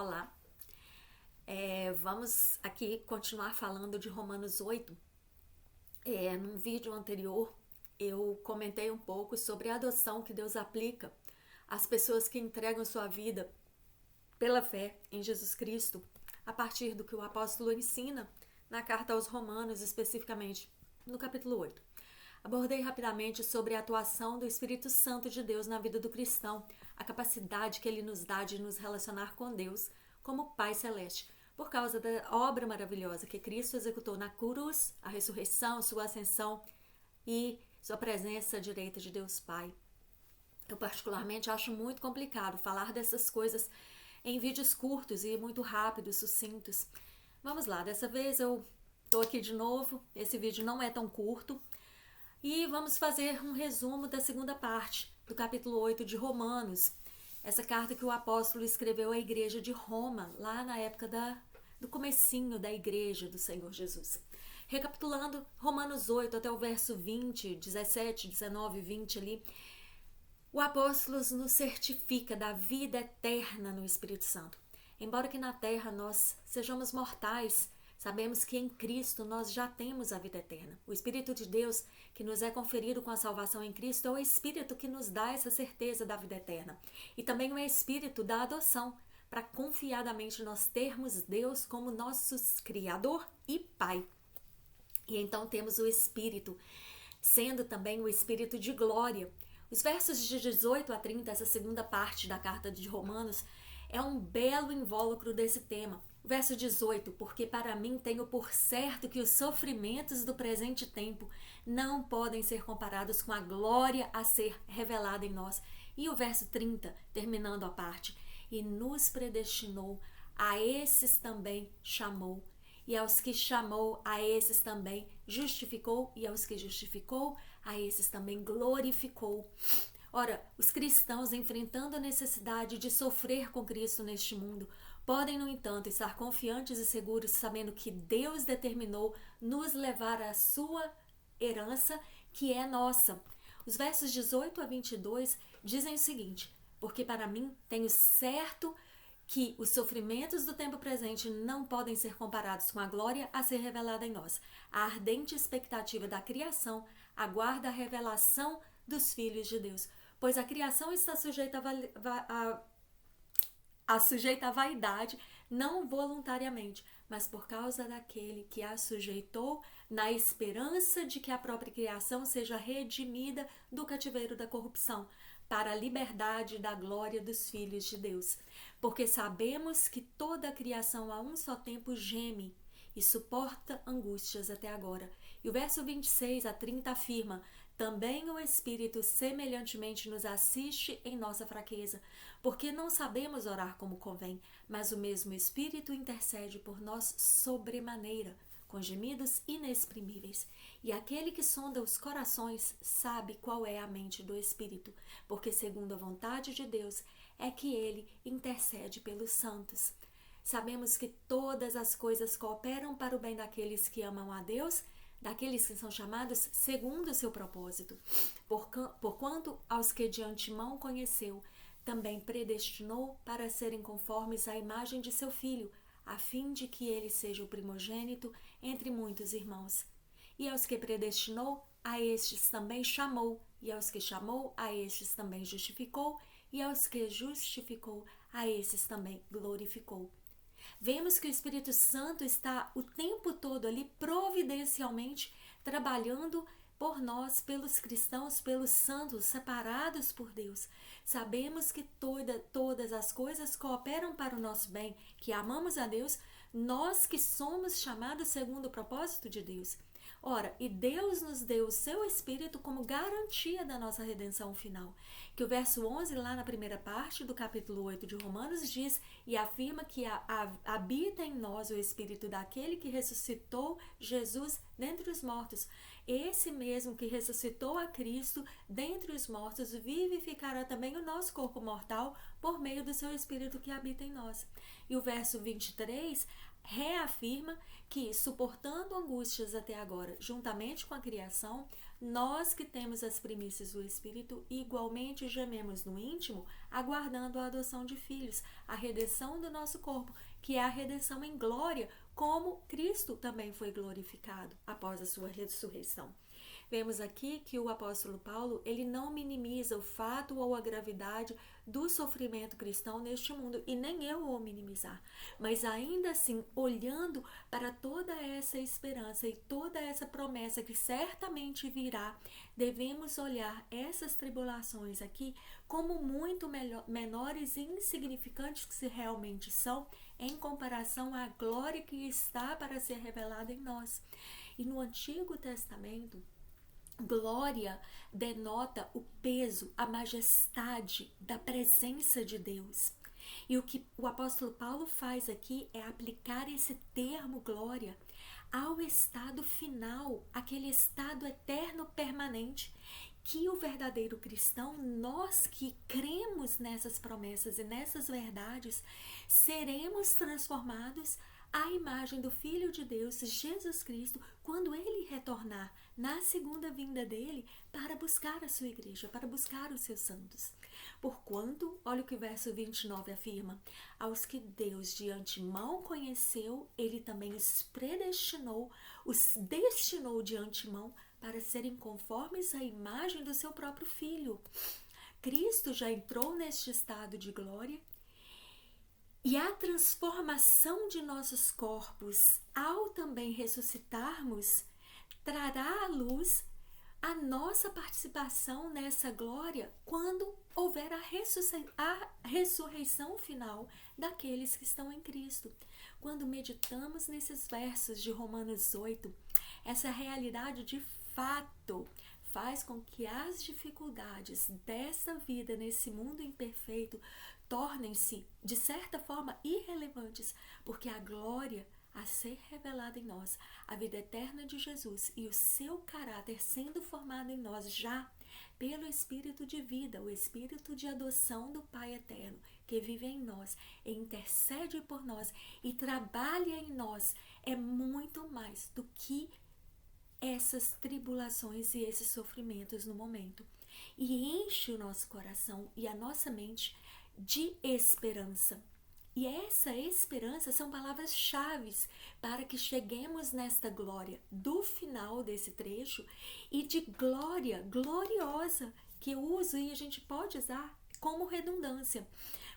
Olá, vamos aqui continuar falando de Romanos 8. Num vídeo anterior eu comentei um pouco sobre a adoção que Deus aplica às pessoas que entregam sua vida pela fé em Jesus Cristo, a partir do que o apóstolo ensina na carta aos Romanos, especificamente no capítulo 8. Abordei rapidamente sobre a atuação do Espírito Santo de Deus na vida do cristão, a capacidade que ele nos dá de nos relacionar com Deus como Pai Celeste, por causa da obra maravilhosa que Cristo executou na cruz, a ressurreição, sua ascensão e sua presença à direita de Deus Pai. Eu particularmente acho muito complicado falar dessas coisas em vídeos curtos e muito rápidos, sucintos. Vamos lá, dessa vez eu estou aqui de novo, esse vídeo não é tão curto, e vamos fazer um resumo da segunda parte do capítulo 8 de Romanos, essa carta que o apóstolo escreveu à igreja de Roma, lá na época do comecinho da igreja do Senhor Jesus. Recapitulando, Romanos 8 até o verso 20, 17, 19, 20 ali, o apóstolo nos certifica da vida eterna no Espírito Santo. Embora que na terra nós sejamos mortais, sabemos que em Cristo nós já temos a vida eterna. O Espírito de Deus que nos é conferido com a salvação em Cristo é o Espírito que nos dá essa certeza da vida eterna. E também o Espírito da adoção, para confiadamente nós termos Deus como nosso Criador e Pai. E então temos o Espírito, sendo também o Espírito de glória. Os versos de 18 a 30, essa segunda parte da carta de Romanos, é um belo invólucro desse tema. Verso 18, porque para mim tenho por certo que os sofrimentos do presente tempo não podem ser comparados com a glória a ser revelada em nós. E o verso 30, terminando a parte, e nos predestinou, a esses também chamou, e aos que chamou, a esses também justificou, e aos que justificou, a esses também glorificou. Ora, os cristãos, enfrentando a necessidade de sofrer com Cristo neste mundo, podem, no entanto, estar confiantes e seguros, sabendo que Deus determinou nos levar à sua herança, que é nossa. Os versos 18 a 22 dizem o seguinte: porque para mim tenho certo que os sofrimentos do tempo presente não podem ser comparados com a glória a ser revelada em nós. A ardente expectativa da criação aguarda a revelação dos filhos de Deus, pois a criação está sujeita à vaidade, não voluntariamente, mas por causa daquele que a sujeitou, na esperança de que a própria criação seja redimida do cativeiro da corrupção, para a liberdade da glória dos filhos de Deus. Porque sabemos que toda a criação a um só tempo geme e suporta angústias até agora. E o verso 26 a 30 afirma: também o Espírito semelhantemente nos assiste em nossa fraqueza, porque não sabemos orar como convém, mas o mesmo Espírito intercede por nós sobremaneira, com gemidos inexprimíveis. E aquele que sonda os corações sabe qual é a mente do Espírito, porque segundo a vontade de Deus é que ele intercede pelos santos. Sabemos que todas as coisas cooperam para o bem daqueles que amam a Deus, daqueles que são chamados segundo o seu propósito. Porquanto aos que de antemão conheceu, também predestinou para serem conformes à imagem de seu Filho, a fim de que ele seja o primogênito entre muitos irmãos. E aos que predestinou, a estes também chamou, e aos que chamou, a estes também justificou, e aos que justificou, a esses também glorificou. Vemos que o Espírito Santo está o tempo todo ali providencialmente trabalhando por nós, pelos cristãos, pelos santos, separados por Deus. Sabemos que todas as coisas cooperam para o nosso bem, que amamos a Deus, nós que somos chamados segundo o propósito de Deus. Ora, e Deus nos deu o seu Espírito como garantia da nossa redenção final, que o verso 11, lá na primeira parte do capítulo 8 de Romanos, diz e afirma que habita em nós o Espírito daquele que ressuscitou Jesus dentre os mortos. Esse mesmo que ressuscitou a Cristo dentre os mortos vivificará também o nosso corpo mortal por meio do seu Espírito que habita em nós. E o verso 23 reafirma que, suportando angústias até agora, juntamente com a criação, nós que temos as primícias do Espírito, igualmente gememos no íntimo, aguardando a adoção de filhos, a redenção do nosso corpo, que é a redenção em glória, como Cristo também foi glorificado após a sua ressurreição. Vemos aqui que o apóstolo Paulo, ele não minimiza o fato ou a gravidade do sofrimento cristão neste mundo, e nem eu vou minimizar, mas ainda assim, olhando para toda essa esperança e toda essa promessa que certamente virá, devemos olhar essas tribulações aqui como muito menores e insignificantes que realmente são, em comparação à glória que está para ser revelada em nós. E no Antigo Testamento, glória denota o peso, a majestade da presença de Deus. E o que o apóstolo Paulo faz aqui é aplicar esse termo glória ao estado final, aquele estado eterno permanente, que o verdadeiro cristão, nós que cremos nessas promessas e nessas verdades, seremos transformados à imagem do Filho de Deus, Jesus Cristo, quando ele retornar na segunda vinda dele para buscar a sua igreja, para buscar os seus santos. Porquanto, olha o que o verso 29 afirma: aos que Deus de antemão conheceu, ele também os predestinou, os destinou de antemão para serem conformes à imagem do seu próprio Filho. Cristo já entrou neste estado de glória, e a transformação de nossos corpos, ao também ressuscitarmos, trará à luz a nossa participação nessa glória quando houver a ressurreição final daqueles que estão em Cristo. Quando meditamos nesses versos de Romanos 8, essa realidade de fato faz com que as dificuldades dessa vida nesse mundo imperfeito tornem-se, de certa forma, irrelevantes, porque a glória a ser revelada em nós, a vida eterna de Jesus e o seu caráter sendo formado em nós já pelo Espírito de vida, o Espírito de adoção do Pai eterno, que vive em nós, e intercede por nós e trabalha em nós, é muito mais do que essas tribulações e esses sofrimentos no momento. E enche o nosso coração e a nossa mente de esperança. E essa esperança são palavras-chave para que cheguemos nesta glória do final desse trecho, e de glória gloriosa, que eu uso e a gente pode usar como redundância.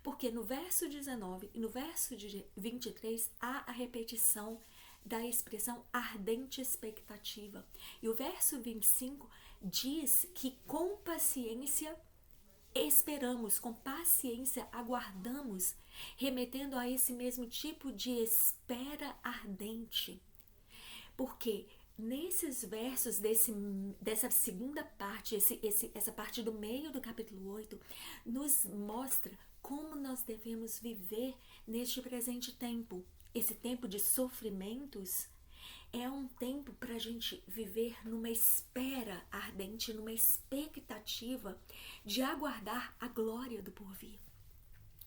Porque no verso 19 e no verso 23 há a repetição da expressão ardente expectativa. E o verso 25 diz que com paciência esperamos, com paciência aguardamos, remetendo a esse mesmo tipo de espera ardente. Porque nesses versos dessa segunda parte, essa parte do meio do capítulo 8, nos mostra como nós devemos viver neste presente tempo. Esse tempo de sofrimentos é um tempo para a gente viver numa espera ardente, numa expectativa de aguardar a glória do porvir.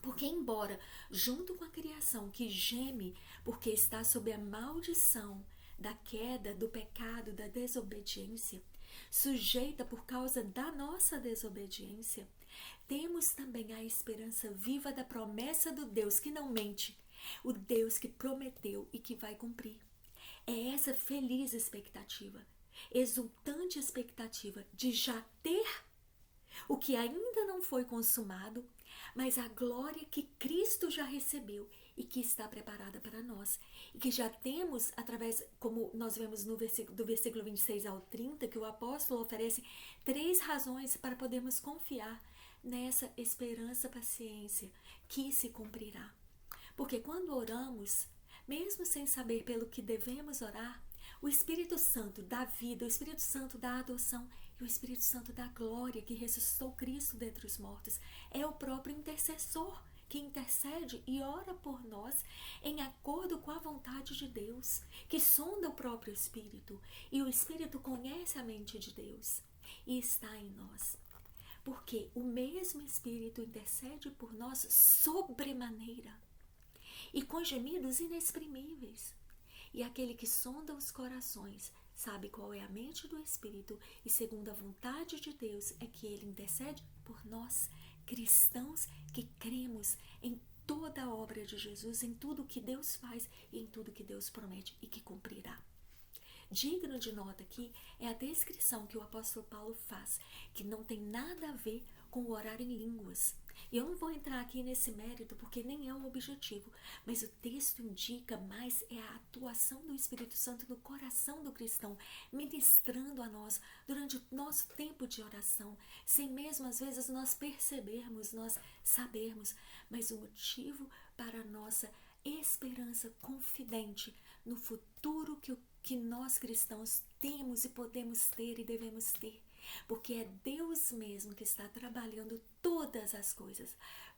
Porque embora, junto com a criação que geme porque está sob a maldição da queda, do pecado, da desobediência, sujeita por causa da nossa desobediência, temos também a esperança viva da promessa do Deus que não mente, o Deus que prometeu e que vai cumprir. É essa feliz expectativa, exultante expectativa de já ter o que ainda não foi consumado, mas a glória que Cristo já recebeu e que está preparada para nós. E que já temos, através, como nós vemos no do versículo 26 ao 30, que o apóstolo oferece 3 razões para podermos confiar nessa esperança, paciência, que se cumprirá. Porque quando oramos, mesmo sem saber pelo que devemos orar, o Espírito Santo da vida, o Espírito Santo da adoção e o Espírito Santo da glória que ressuscitou Cristo dentre os mortos é o próprio intercessor que intercede e ora por nós em acordo com a vontade de Deus, que sonda o próprio Espírito, e o Espírito conhece a mente de Deus e está em nós. Porque o mesmo Espírito intercede por nós sobremaneira e com gemidos inexprimíveis. E aquele que sonda os corações sabe qual é a mente do Espírito e segundo a vontade de Deus é que Ele intercede por nós, cristãos que cremos em toda a obra de Jesus, em tudo que Deus faz e em tudo que Deus promete e que cumprirá. Digno de nota aqui é a descrição que o apóstolo Paulo faz, que não tem nada a ver com o orar em línguas. E eu não vou entrar aqui nesse mérito porque nem é o objetivo, mas o texto indica mais é a atuação do Espírito Santo no coração do cristão, ministrando a nós durante o nosso tempo de oração, sem mesmo às vezes nós percebermos, nós sabermos, mas o motivo para a nossa esperança confidente no futuro que nós cristãos temos e podemos ter e devemos ter, porque é Deus mesmo que está trabalhando todas as coisas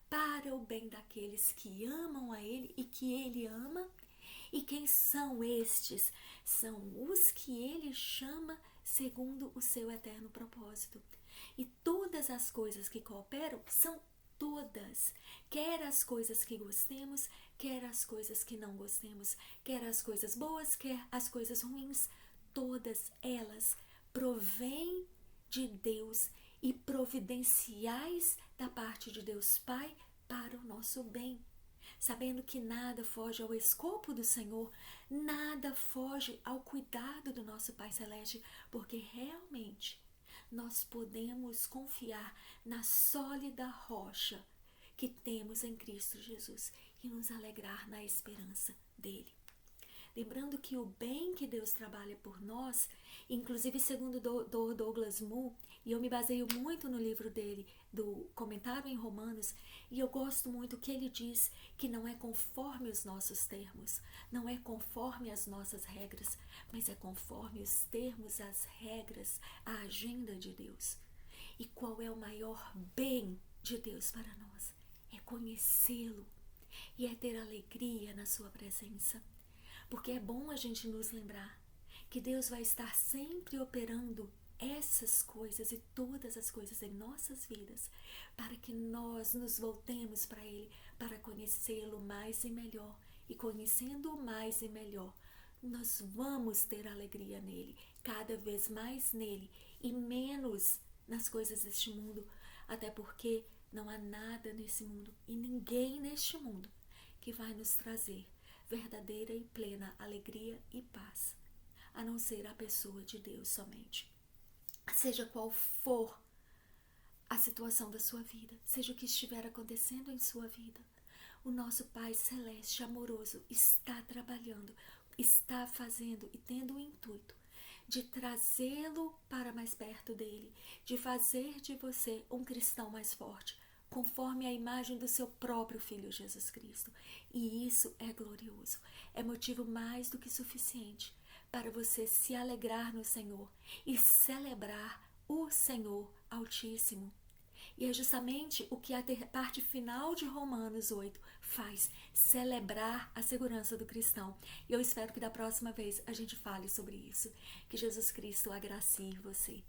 para o bem daqueles que amam a Ele e que Ele ama. E quem são estes? São os que Ele chama segundo o seu eterno propósito. E todas as coisas que cooperam são todas, quer as coisas que gostemos, quer as coisas que não gostemos, quer as coisas boas, quer as coisas ruins, todas elas provêm de Deus e providenciais da parte de Deus Pai para o nosso bem. Sabendo que nada foge ao escopo do Senhor, nada foge ao cuidado do nosso Pai Celeste, porque realmente nós podemos confiar na sólida rocha que temos em Cristo Jesus e nos alegrar na esperança dele. Lembrando que o bem que Deus trabalha por nós, inclusive segundo Douglas Moo, e eu me baseio muito no livro dele, do Comentário em Romanos, e eu gosto muito que ele diz que não é conforme os nossos termos, não é conforme as nossas regras, mas é conforme os termos, as regras, a agenda de Deus. E qual é o maior bem de Deus para nós? É conhecê-lo e é ter alegria na sua presença. Porque é bom a gente nos lembrar que Deus vai estar sempre operando essas coisas e todas as coisas em nossas vidas para que nós nos voltemos para Ele, para conhecê-lo mais e melhor. E conhecendo-o mais e melhor, nós vamos ter alegria nele, cada vez mais nele e menos nas coisas deste mundo, até porque não há nada nesse mundo e ninguém neste mundo que vai nos trazer verdadeira e plena alegria e paz, a não ser a pessoa de Deus somente. Seja qual for a situação da sua vida, seja o que estiver acontecendo em sua vida, o nosso Pai Celeste amoroso está trabalhando, está fazendo e tendo o intuito de trazê-lo para mais perto dele, de fazer de você um cristão mais forte, conforme a imagem do seu próprio Filho Jesus Cristo. E isso é glorioso, é motivo mais do que suficiente para você se alegrar no Senhor e celebrar o Senhor Altíssimo. E é justamente o que a parte final de Romanos 8 faz, celebrar a segurança do cristão. E eu espero que da próxima vez a gente fale sobre isso. Que Jesus Cristo agracie você.